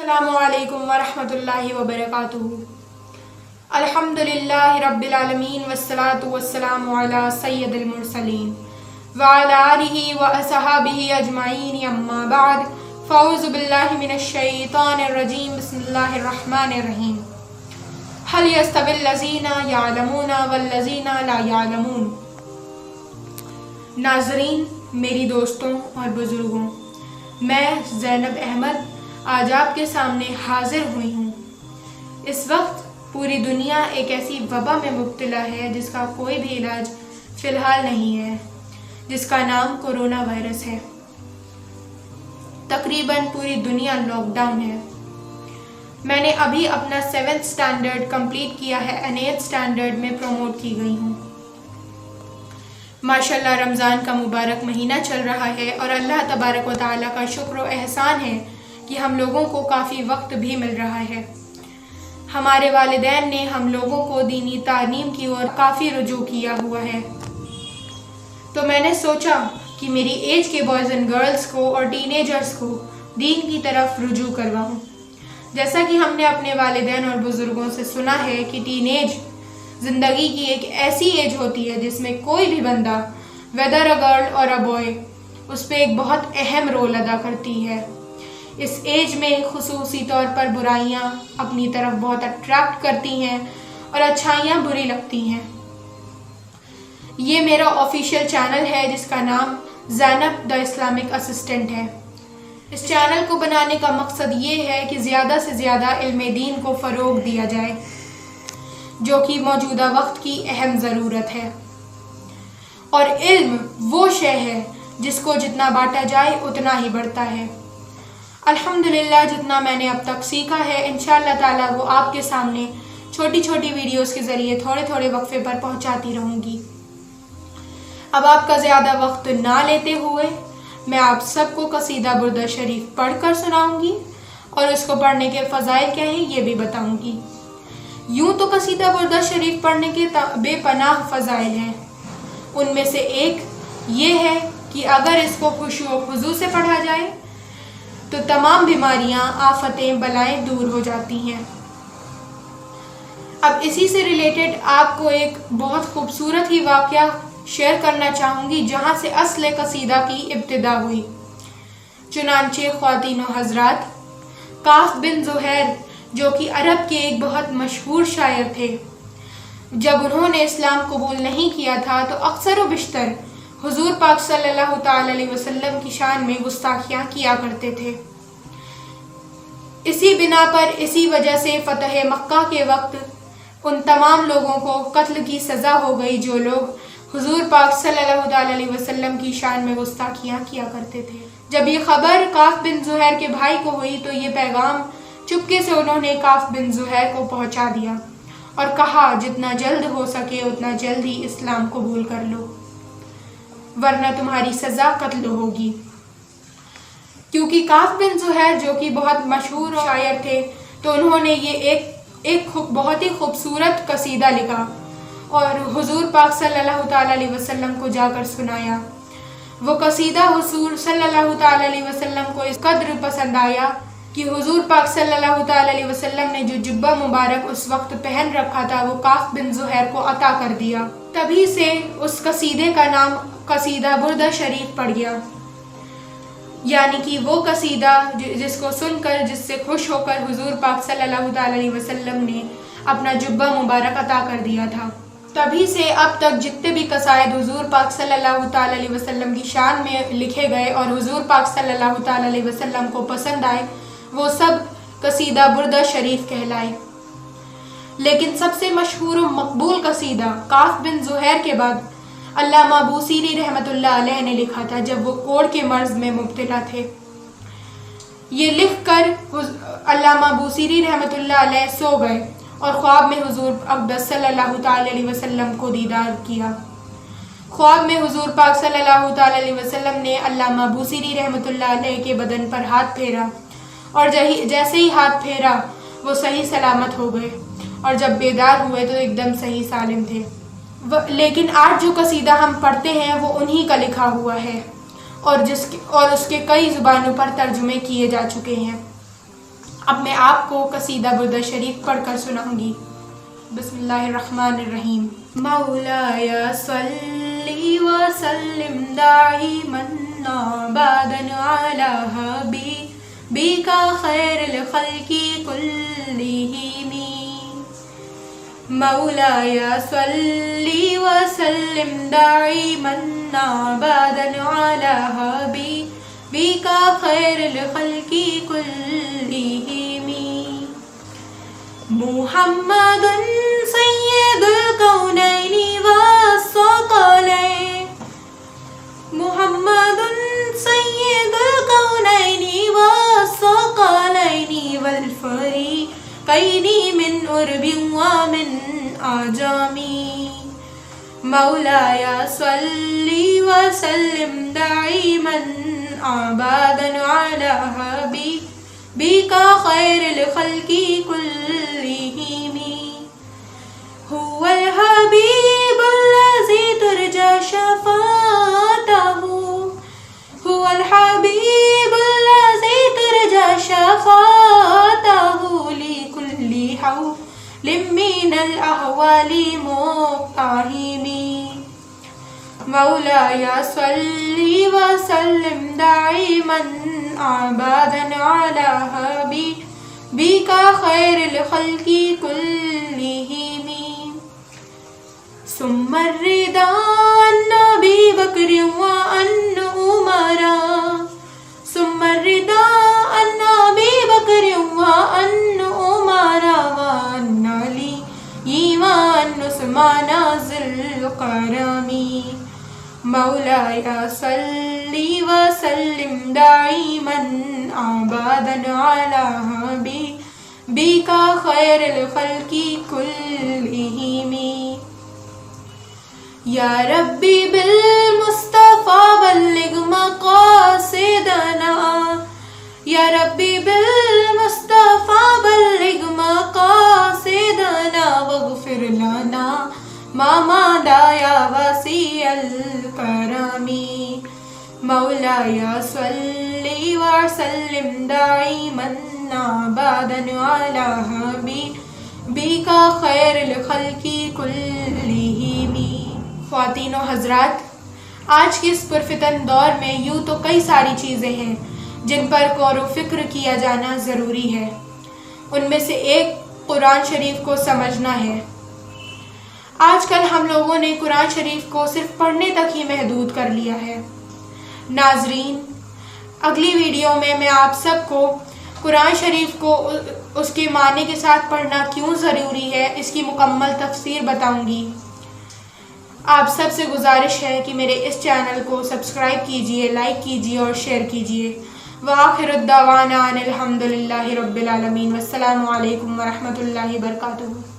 अस्सलामुअलैकुम वरहमतुल्लाहि वबरकातुहू। अल्हम्दुलिल्लाहि रब्बिल आलमीन वस्सलातु वस्सलामु अला सय्यदिल मुरसलीन व अला आलिहि व असहाबिहि अजमाइन अम्मा बाद फ़अऊज़ु बिल्लाहि मिनश शैतानिर रजीम बिस्मिल्लाहिर रहमानिर रहीम। हल यस्तविल लज़ीना यअलमूना वल लज़ीना ला यअलमून। नाज़रीन, मेरी दोस्तों और बुज़ुर्गों, मैं ज़ैनब अहमद आज आपके सामने हाजिर हुई हूँ। इस वक्त पूरी दुनिया एक ऐसी वबा में मुब्तला है जिसका कोई भी इलाज फ़िलहाल नहीं है, जिसका नाम कोरोना वायरस है। तकरीबन पूरी दुनिया लॉकडाउन है। मैंने अभी अपना 7th स्टैंडर्ड कंप्लीट किया है, 8th स्टैंडर्ड में प्रमोट की गई हूँ। माशाल्लाह रमज़ान का मुबारक महीना चल रहा है और अल्लाह तबारक व तआला का शुक्र व एहसान है कि हम लोगों को काफ़ी वक्त भी मिल रहा है। हमारे वालिदैन ने हम लोगों को दीनी तालीम की ओर काफ़ी रुजू किया हुआ है, तो मैंने सोचा कि मेरी एज के बॉयज़ एंड गर्ल्स को और टीनेजर्स को दीन की तरफ रुजू करवाऊँ। जैसा कि हमने अपने वालिदैन और बुज़ुर्गों से सुना है कि टीनेज ज़िंदगी की एक ऐसी एज होती है जिसमें कोई भी बंदा, वेदर अ गर्ल और अ बॉय, उस पर एक बहुत अहम रोल अदा करती है। इस एज में खुसूसी तौर पर बुराइयां अपनी तरफ बहुत अट्रैक्ट करती हैं और अच्छाइयां बुरी लगती हैं। ये मेरा ऑफिशियल चैनल है जिसका नाम ज़ैनब द इस्लामिक असिस्टेंट है। इस चैनल को बनाने का मकसद ये है कि ज़्यादा से ज़्यादा इल्म दीन को फ़रोग दिया जाए, जो कि मौजूदा वक्त की अहम ज़रूरत है। और इल्म वो शय है जिसको जितना बांटा जाए उतना ही बढ़ता है। अल्हम्दुलिल्लाह, जितना मैंने अब तक सीखा है इंशाअल्लाह ताला वो आपके सामने छोटी छोटी वीडियोस के ज़रिए थोड़े थोड़े वक्फे पर पहुंचाती रहूँगी। अब आपका ज़्यादा वक्त ना लेते हुए मैं आप सबको कसीदा बुर्दा शरीफ पढ़कर सुनाऊँगी और उसको पढ़ने के फ़ज़ाइल क्या हैं ये भी बताऊँगी। यूँ तो कसीदा बुर्दा शरीफ पढ़ने के बेपनाह फ़ज़ाइल हैं। उनमें से एक ये है कि अगर इसको खुशू व खुजू से पढ़ा जाए तो तमाम बीमारियां, आफतें, बलाएं दूर हो जाती हैं। अब इसी से रिलेटेड आपको एक बहुत खूबसूरत ही वाक़या शेयर करना चाहूँगी जहाँ से अस्ल कसीदा की इब्तिदा हुई। चुनांचे ख्वातीन व हज़रात, काफ बिन ज़ुहैर जो कि अरब के एक बहुत मशहूर शायर थे, जब उन्होंने इस्लाम कबूल नहीं किया था तो अक्सर व बिश्तर हुजूर पाक सल्लल्लाहु ताला अलैहि वसल्लम की शान में गुस्ताखियाँ किया करते थे। इसी बिना पर, इसी वजह से फ़तह मक्का के वक्त उन तमाम लोगों को कत्ल की सज़ा हो गई जो लोग हुजूर पाक सल्लल्लाहु ताला अलैहि वसल्लम की शान में गुस्ताखियाँ किया करते थे। जब ये खबर काफ बिन ज़ुहैर के भाई को हुई तो ये पैगाम चुपके से उन्होंने काफ बिन ज़ुहैर को पहुँचा दिया और कहा, जितना जल्द हो सके उतना जल्द ही इस्लाम कबूल कर लो, वरना तुम्हारी सज़ा कत्ल होगी। क्योंकि काफ बिन ज़ुहैर जो कि बहुत मशहूर शायर थे, तो उन्होंने ये एक बहुत ही खूबसूरत कसीदा लिखा और हुजूर पाक सल्लल्लाहु ताला अलैहि वसल्लम को जाकर सुनाया। वो कसीदा हुजूर सल्लल्लाहु ताला अलैहि वसल्लम को इस कद्र पसंद आया कि हुजूर पाक सल्लल्लाहु ताला अलैहि वसल्लम ने जो जुब्बा मुबारक उस वक्त पहन रखा था वो काफ बिन ज़ुहैर को अता कर दिया। तभी से उस कसीदे का नाम कसीदा बुर्दा शरीफ पड़ गया, यानी कि वो कसीदा जिसको सुनकर, जिससे खुश होकर हुजूर पाक सल्लल्लाहु ताला अलैहि वसल्लम ने अपना जुब्बा मुबारक अता कर दिया था। तभी से अब तक जितने भी कसायद हुजूर पाक सल्लल्लाहु ताला अलैहि वसल्लम की शान में लिखे गए और हुजूर पाक सल्लल्लाहु ताला अलैहि वसल्लम को पसंद आए, वो सब कसीदा बुर्दा शरीफ कहलाए। लेकिन सबसे मशहूर व मकबूल कसीदा काफ बिन ज़ुहैर के बाद अल्लामा बूसीरी रहमतुल्लाह अलैह ने लिखा था, जब वो कोढ़ के मर्ज में मुब्तला थे। ये लिखकर अल्लामा बूसीरी रहमतुल्लाह अलैह सो गए और ख्वाब में हुजूर अक़दस सल्लल्लाहु ताला अलैहि वसल्लम को दीदार किया। ख्वाब में हुजूर पाक सल्लल्लाहु ताला अलैहि वसल्लम ने अल्लामा बूसीरी रहमतुल्लाह अलैह के बदन पर हाथ फेरा और जैसे ही हाथ फेरा वो सही सलामत हो गए और जब बेदार हुए तो एकदम सही सालिम थे। लेकिन आज जो कसीदा हम पढ़ते हैं वो उन्हीं का लिखा हुआ है और उसके कई ज़ुबानों पर तर्जुमे किए जा चुके हैं। اب میں آپ کو قصیدہ برد شریف پڑھ کر سناؤں گی۔ بسم اللہ الرحمن الرحیم۔ مولاي صل وسلم دائما ابدا على حبيبك خير الخلق كلهم۔ مولاي صل وسلم دائما ابدا على حبيبك خير الخلق كلهم۔ محمد سید الکونین والثقلین، محمد سید الکونین والثقلین والفریقین من عرب ومن عجم۔ مولاي صل وسلم دائما ابدا على حبيبك خير الخلق كلهم۔ هو الحبيب الذي ترجى شفاعته، هو الحبيب الذي ترجى شفاعته لكل حول من الأحوال مقتحم۔ مولاي صل وسلم دائما ابدا على حبيبك خير الخلق كلهم۔ ثم الرضا عن ابي بكر وعن عمر، ثم الرضا عن ابي بكر وعن عمر وعن علي وعن عثمان ذي الكرم۔ مولاي صل وسلم دائما ابدا على حبيبك خير الخلق كلهم۔ یا ربی بالمصطفى بلغ مقاصدنا، یا ربی بالمصطفى بلغ مقاصدنا واغفر لنا ما مضى یا وسیع الکرم۔ مولاي صل وسلم دائما ابدا على حبيبك خير الخلق كلهم۔ خواتین و حضرات، آج کے اس پرفتن دور میں یوں تو کئی ساری چیزیں ہیں جن پر غور و فکر کیا جانا ضروری ہے۔ ان میں سے ایک قرآن شریف کو سمجھنا ہے۔ آج کل ہم لوگوں نے قرآن شریف کو صرف پڑھنے تک ہی محدود کر لیا ہے۔ ناظرین، اگلی ویڈیو میں آپ سب کو قرآن شریف کو اس کے معنی کے ساتھ پڑھنا کیوں ضروری ہے اس کی مکمل تفسیر بتاؤں گی۔ آپ سب سے گزارش ہے کہ میرے اس چینل کو سبسکرائب کیجئے، لائک کیجئے اور شیئر کیجئے۔ وآخر الدعوانا ان الحمد للہ رب العالمین، والسلام علیکم ورحمۃ اللہ وبرکاتہ۔